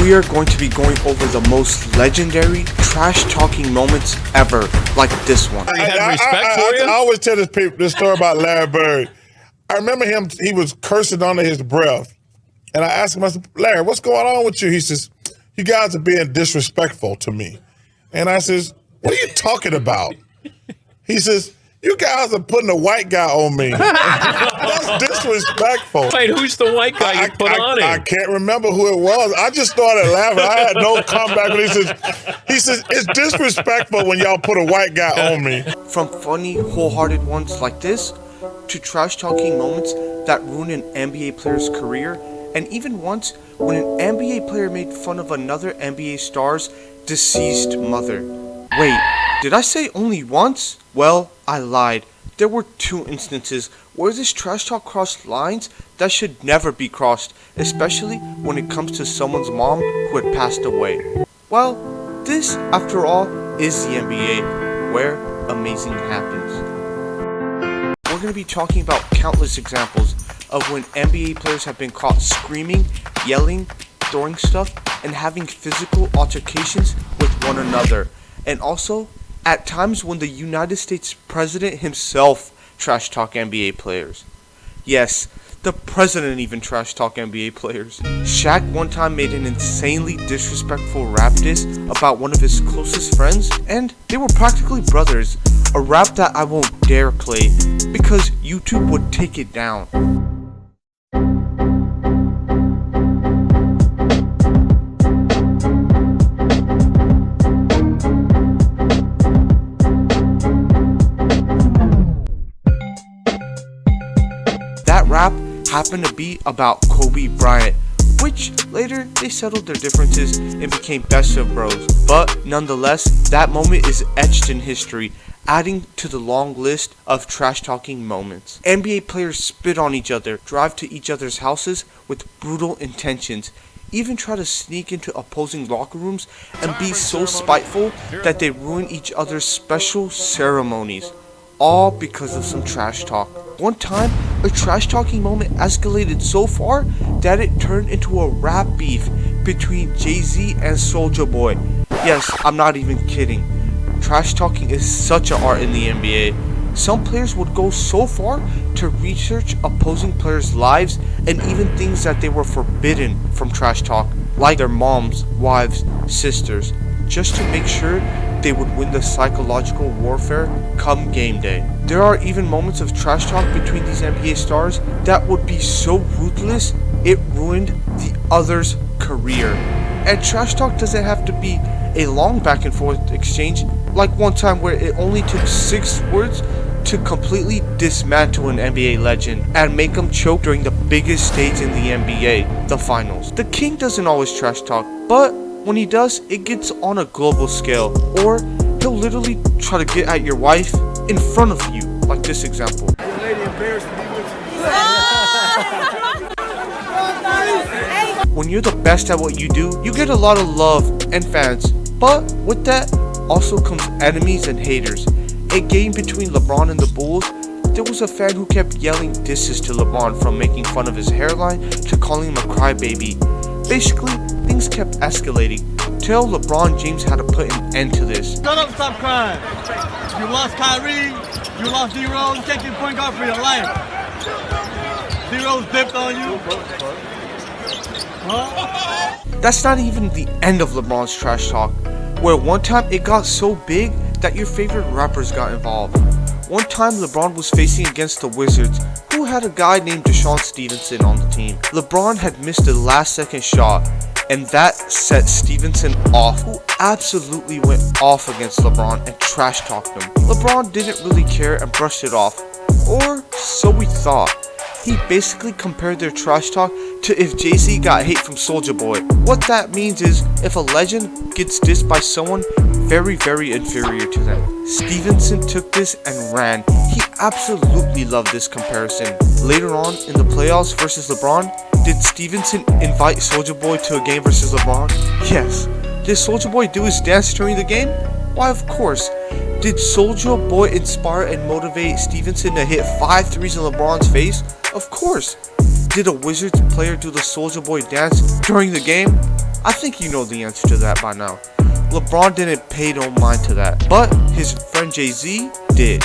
we are going to be going over the most legendary trash-talking moments ever, like this one. I always tell this story about Larry Bird. I remember him, he was cursing under his breath. And I asked him, I said, Larry, what's going on with you? He says, you guys are being disrespectful to me. And I says, what are you talking about? He says, you guys are putting a white guy on me. That's disrespectful. Wait, who's the white guy you put on him? I can't remember who it was. I just started laughing. I had no comeback. He says, it's disrespectful when y'all put a white guy on me. From funny, wholehearted ones like this, to trash-talking moments that ruin an NBA player's career, and even once when an NBA player made fun of another NBA star's deceased mother. Wait, did I say only once? Well, I lied. There were 2 instances where this trash talk crossed lines that should never be crossed, especially when it comes to someone's mom who had passed away. Well, this, after all, is the NBA, where amazing happens. We're going to be talking about countless examples of when NBA players have been caught screaming, yelling, throwing stuff, and having physical altercations with one another. And also, at times when the United States President himself trash talk NBA players. Yes, the President even trash talk NBA players. Shaq one time made an insanely disrespectful rap diss about one of his closest friends, and they were practically brothers. A rap that I won't dare play because YouTube would take it down. That rap happened to be about Kobe Bryant, which later they settled their differences and became best of bros. But nonetheless, that moment is etched in history, adding to the long list of trash-talking moments. NBA players spit on each other, drive to each other's houses with brutal intentions, even try to sneak into opposing locker rooms and be so spiteful that they ruin each other's special ceremonies, all because of some trash talk. One time, a trash-talking moment escalated so far that it turned into a rap beef between Jay-Z and Soulja Boy. Yes, I'm not even kidding. Trash talking is such an art in the NBA. Some players would go so far to research opposing players' lives and even things that they were forbidden from trash talk, like their moms, wives, sisters, just to make sure they would win the psychological warfare come game day. There are even moments of trash talk between these NBA stars that would be so ruthless it ruined the other's career. And trash talk doesn't have to be a long back and forth exchange, like one time where it only took 6 words to completely dismantle an NBA legend and make him choke during the biggest stage in the NBA, the finals. The king doesn't always trash talk, but when he does, it gets on a global scale, or he'll literally try to get at your wife in front of you, like this example. When you're the best at what you do, you get a lot of love and fans, but with that also comes enemies and haters. A game between LeBron and the Bulls, there was a fan who kept yelling disses to LeBron, from making fun of his hairline to calling him a crybaby. Basically, things kept escalating till LeBron James had to put an end to this. Shut up, stop crying. You lost Kyrie, you lost D-Rose, you can't get point guard for your life. D-Rose dipped on you. Huh? That's not even the end of LeBron's trash talk, where one time it got so big that your favorite rappers got involved. One time LeBron was facing against the Wizards, who had a guy named Deshaun Stevenson on the team. LeBron had missed a last-second shot, and that set Stevenson off, who absolutely went off against LeBron and trash talked him. LeBron didn't really care and brushed it off, or so we thought. He basically compared their trash talk to if Jay-Z got hate from Soulja Boy. What that means is if a legend gets dissed by someone very, very inferior to them. Stevenson took this and ran. He absolutely loved this comparison. Later on in the playoffs versus LeBron, did Stevenson invite Soulja Boy to a game versus LeBron? Yes. Did Soulja Boy do his dance during the game? Why, of course. Did Soulja Boy inspire and motivate Stevenson to hit 5 threes in LeBron's face? Of course. Did a Wizards player do the Soulja Boy dance during the game? I think you know the answer to that by now. LeBron didn't pay no mind to that, but his friend Jay-Z did.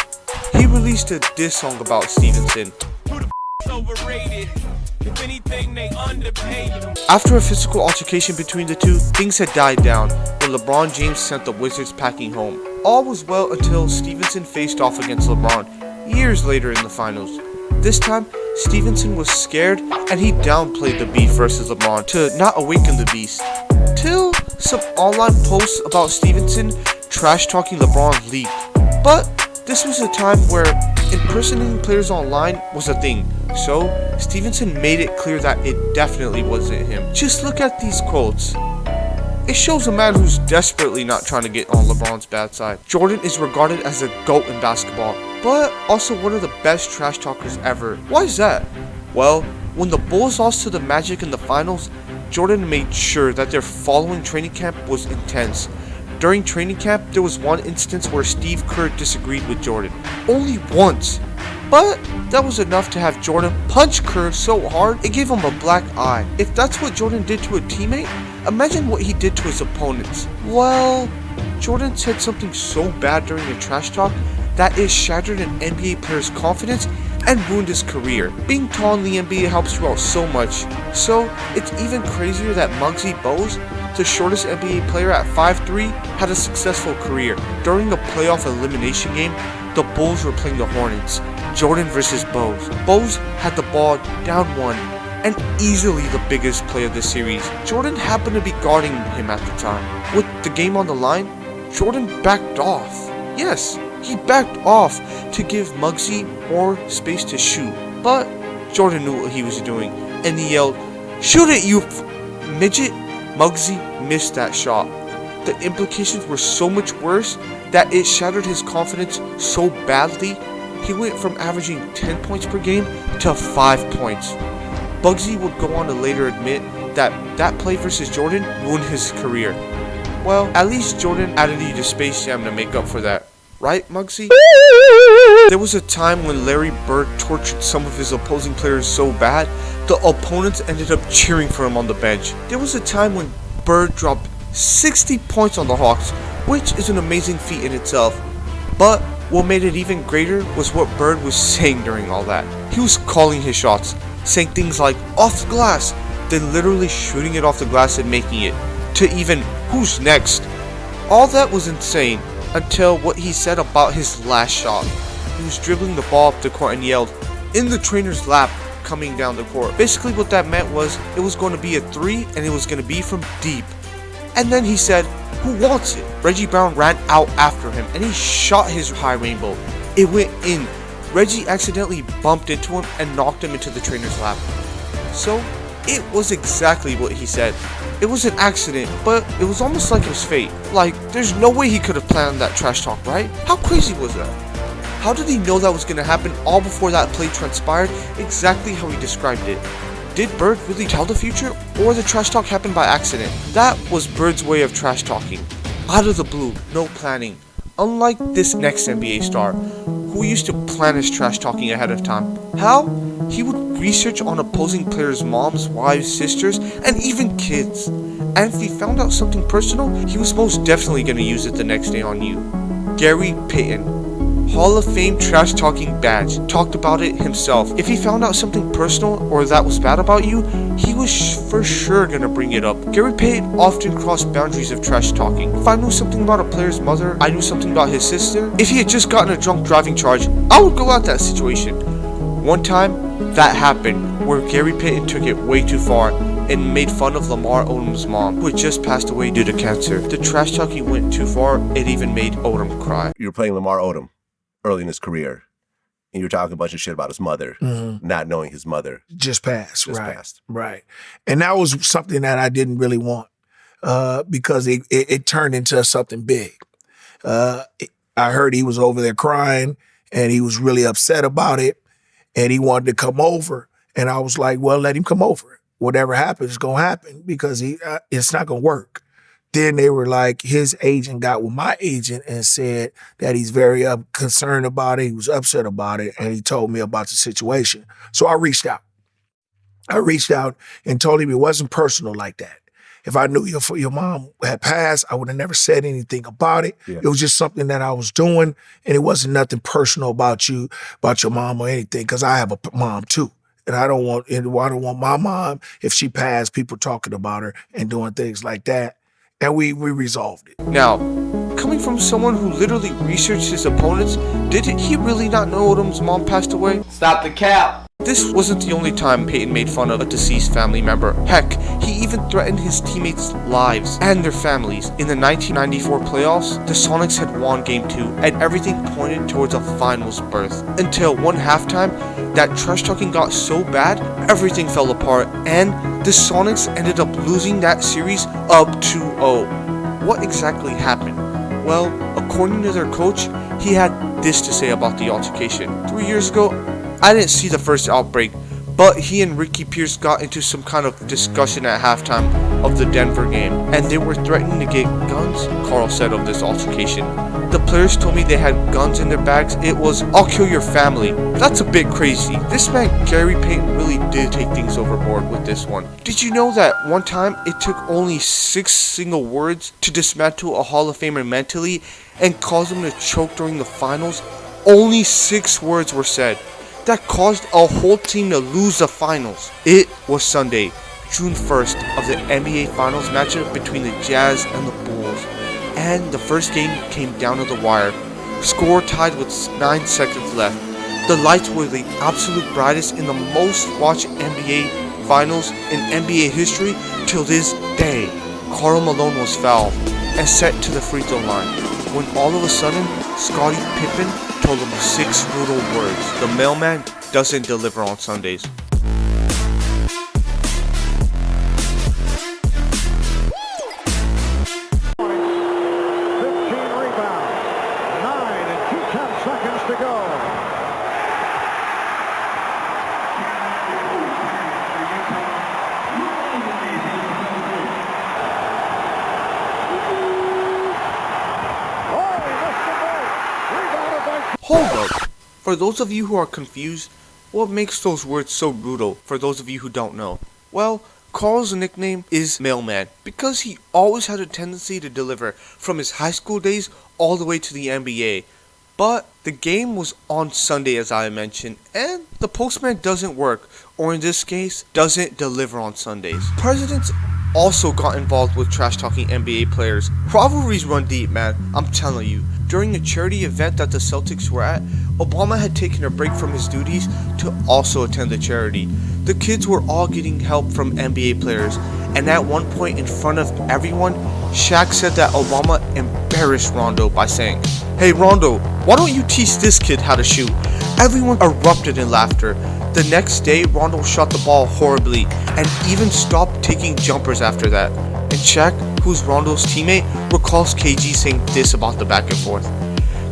He released a diss song about Stevenson. Overrated. If anything, they underpaid him. After a physical altercation between the two, things had died down when LeBron James sent the Wizards packing home. All was well until Stevenson faced off against LeBron years later in the finals. This time, Stevenson was scared and he downplayed the beef versus LeBron to not awaken the beast. Till some online posts about Stevenson trash talking LeBron leaked. But this was a time where impersonating players online was a thing, so Stevenson made it clear that it definitely wasn't him. Just look at these quotes. It shows a man who's desperately not trying to get on LeBron's bad side. Jordan is regarded as a GOAT in basketball, but also one of the best trash talkers ever. Why is that? Well, when the Bulls lost to the Magic in the finals, Jordan made sure that their following training camp was intense. During training camp, there was one instance where Steve Kerr disagreed with Jordan. Only once. But that was enough to have Jordan punch Kerr so hard, it gave him a black eye. If that's what Jordan did to a teammate, imagine what he did to his opponents. Well, Jordan said something so bad during the trash talk that it shattered an NBA player's confidence and ruined his career. Being tall in the NBA helps you out so much. So, it's even crazier that Muggsy Bogues, the shortest NBA player at 5'3", had a successful career. During the playoff elimination game, the Bulls were playing the Hornets. Jordan versus Bogues. Bogues had the ball down one and easily the biggest play of the series. Jordan happened to be guarding him at the time. With the game on the line, Jordan backed off. Yes, he backed off to give Muggsy more space to shoot. But Jordan knew what he was doing and he yelled, "Shoot it, you midget!" Muggsy missed that shot. The implications were so much worse that it shattered his confidence so badly, he went from averaging 10 points per game to 5 points. Muggsy would go on to later admit that that play versus Jordan ruined his career. Well, at least Jordan added you to Space Jam to make up for that. Right, Muggsy? There was a time when Larry Bird tortured some of his opposing players so bad, the opponents ended up cheering for him on the bench. There was a time when Bird dropped 60 points on the Hawks, which is an amazing feat in itself. But what made it even greater was what Bird was saying during all that. He was calling his shots, saying things like, "off the glass," then literally shooting it off the glass and making it, to even, "who's next?" All that was insane, until what he said about his last shot. He was dribbling the ball up the court and yelled, "in the trainer's lap," coming down the court. Basically what that meant was, it was going to be a 3 and it was going to be from deep. And then he said, "who wants it?" Reggie Brown ran out after him and he shot his high rainbow. It went in. Reggie accidentally bumped into him and knocked him into the trainer's lap. So, it was exactly what he said. It was an accident, but it was almost like it was fate. Like, there's no way he could have planned that trash talk, right? How crazy was that? How did he know that was going to happen all before that play transpired exactly how he described it? Did Bird really tell the future, or the trash talk happened by accident? That was Bird's way of trash talking. Out of the blue, no planning. Unlike this next NBA star, who used to plan his trash talking ahead of time. How? He would research on opposing players' moms, wives, sisters, and even kids. And if he found out something personal, he was most definitely going to use it the next day on you. Gary Payton, Hall of Fame trash talking badge, talked about it himself. If he found out something personal or that was bad about you, he was for sure gonna bring it up. Gary Payton often crossed boundaries of trash talking. If I knew something about a player's mother, I knew something about his sister. If he had just gotten a drunk driving charge, I would go at that situation. One time, that happened, where Gary Payton took it way too far and made fun of Lamar Odom's mom, who had just passed away due to cancer. The trash talking went too far, it even made Odom cry. You were playing Lamar Odom early in his career, and you were talking a bunch of shit about his mother, not knowing his mother just passed. Passed. Right. And that was something that I didn't really want because it turned into something big. I heard he was over there crying, and he was really upset about it, and he wanted to come over. And I was like, well, let him come over. Whatever happens is going to happen because it's not going to work. Then they were like, his agent got with my agent and said that he's very concerned about it. He was upset about it. And he told me about the situation. So I reached out. And told him it wasn't personal like that. If I knew your mom had passed, I would have never said anything about it. Yeah. It was just something that I was doing, and it wasn't nothing personal about you, about your mom or anything, because I have a mom too. And I don't want my mom, if she passed, people talking about her and doing things like that. And we resolved it. Now, coming from someone who literally researched his opponents, did he really not know Odom's mom passed away? Stop the cap. This wasn't the only time Payton made fun of a deceased family member. Heck, he even threatened his teammates' lives and their families. In the 1994 playoffs, the Sonics had won Game 2, and everything pointed towards a finals berth. Until one halftime, that trash talking got so bad, everything fell apart, and the Sonics ended up losing that series up 2-0. What exactly happened? Well, according to their coach, he had this to say about the altercation. 3 years ago, I didn't see the first outbreak, but he and Ricky Pierce got into some kind of discussion at halftime of the Denver game, and they were threatening to get guns, Karl said of this altercation. The players told me they had guns in their bags. It was, "I'll kill your family." That's a bit crazy. This man, Gary Payton, really did take things overboard with this one. Did you know that one time it took only 6 single words to dismantle a Hall of Famer mentally and cause him to choke during the finals? Only 6 words were said. That caused a whole team to lose the finals. It was Sunday, June 1st, of the NBA Finals matchup between the Jazz and the Bulls. And the first game came down to the wire. Score tied with 9 seconds left. The lights were the absolute brightest in the most watched NBA Finals in NBA history till this day. Karl Malone was fouled and set to the free throw line, when all of a sudden, Scottie Pippen told him 6 brutal words. The mailman doesn't deliver on Sundays. 15 rebounds, 9 and 2/10 seconds to go. Hold up. For those of you who are confused, what makes those words so brutal for those of you who don't know? Well, Karl's nickname is Mailman because he always had a tendency to deliver from his high school days all the way to the NBA. But the game was on Sunday, as I mentioned, and the postman doesn't work, or in this case, doesn't deliver on Sundays. Presidents also got involved with trash-talking NBA players. Rivalries run deep, man, I'm telling you. During a charity event that the Celtics were at, Obama had taken a break from his duties to also attend the charity. The kids were all getting help from NBA players, and at one point in front of everyone, Shaq said that Obama embarrassed Rondo by saying, "Hey Rondo, why don't you teach this kid how to shoot?" Everyone erupted in laughter. The next day, Rondo shot the ball horribly and even stopped taking jumpers after that. And Shaq, who's Rondo's teammate, recalls KG saying this about the back and forth.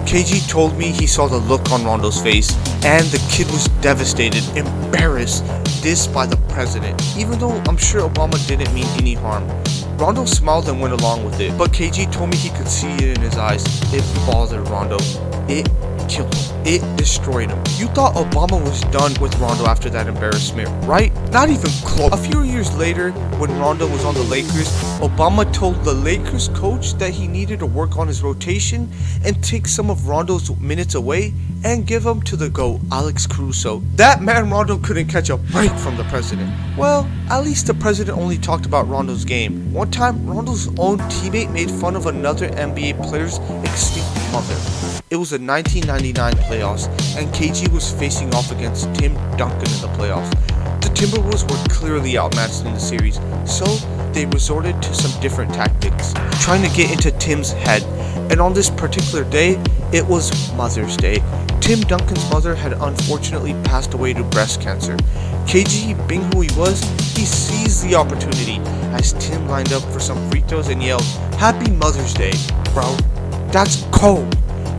KG told me he saw the look on Rondo's face, and the kid was devastated, embarrassed, dissed by the president, even though I'm sure Obama didn't mean any harm. Rondo smiled and went along with it, but KG told me he could see it in his eyes. It bothered Rondo. It killed him. It destroyed him. You thought Obama was done with Rondo after that embarrassment, right? Not even close. A few years later, when Rondo was on the Lakers, Obama told the Lakers coach that he needed to work on his rotation and take some of Rondo's minutes away and give them to the GOAT, Alex Caruso. That man Rondo couldn't catch a break from the president. Well, at least the president only talked about Rondo's game. One time, Rondo's own teammate made fun of another NBA player's extinct mother. It was the 1999 playoffs, and KG was facing off against Tim Duncan in the playoffs. The Timberwolves were clearly outmatched in the series, so they resorted to some different tactics, trying to get into Tim's head. And on this particular day, it was Mother's Day. Tim Duncan's mother had unfortunately passed away to breast cancer. KG, being who he was, he seized the opportunity as Tim lined up for some free throws and yelled, "Happy Mother's Day, bro." That's cold.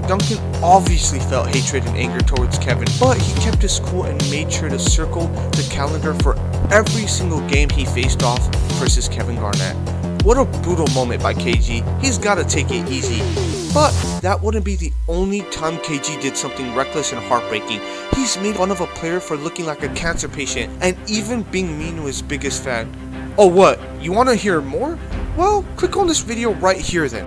Duncan obviously felt hatred and anger towards Kevin, but he kept his cool and made sure to circle the calendar for every single game he faced off versus Kevin Garnett. What a brutal moment by KG. He's gotta take it easy. But that wouldn't be the only time KG did something reckless and heartbreaking. He's made fun of a player for looking like a cancer patient and even being mean to his biggest fan. Oh what? You want to hear more? Well, click on this video right here then.